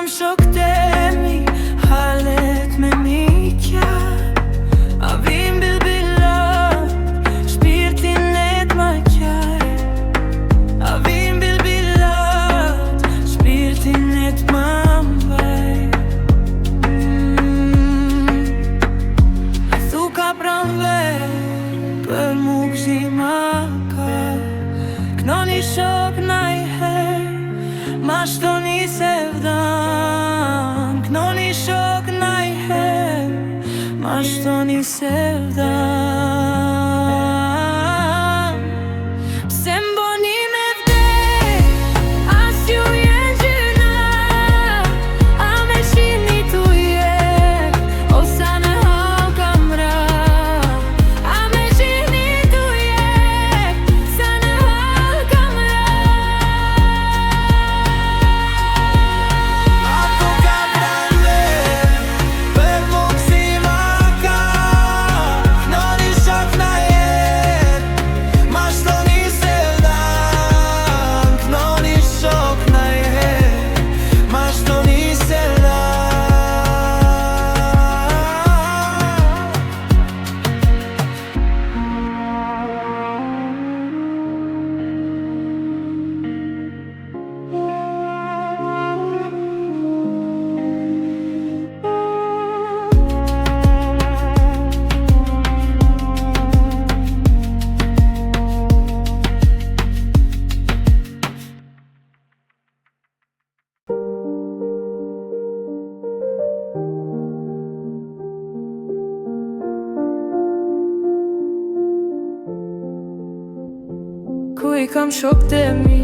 kam shokët e mi, halet me mikja. A vim bilbilat, shpirtin e t'maqaj. A vim bilbilat, shpirtin e t'mambaj. A thu ka pranver, për mu gzima ka. Knoni shok najher, ma shtoni se vdan. Knoni shok najher, ma shtoni se vdan. Pse m'boni me vdek, as ju jen gjyna. A me shihni tu jet, o sa në hall kam ra. A me shihni tu jet, sa në hall kam ra. Ato ka pranver, për mu gzima ka. Knoni shok najher, ma shtoni se vdan. Knoni shok najher, ma shtoni se vdan. Ku I kam shokët e mi,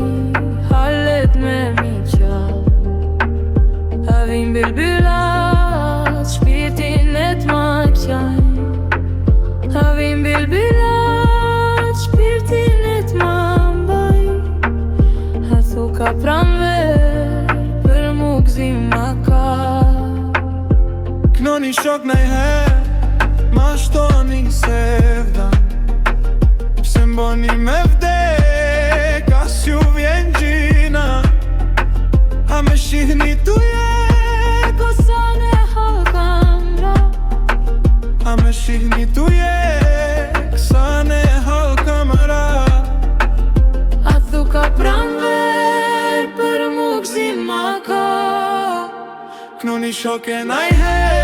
halet me miqa. A vim bilbilat, shpirtin e t'maqaj. A vim bilbilat, shpirtin e t'mambaj. A thu ka pranver, për mu gzima ka. Knoni shok najher, ma shtoni se vdan. Pse m'boni me vdek, as ju vjen gjina. A me shihni tu jet, O sa në hall kam ra. a me shihni tu jet, sa ne hall kam ra. A thu ka pranver, për mu gzima ka. Knoni shok e najher,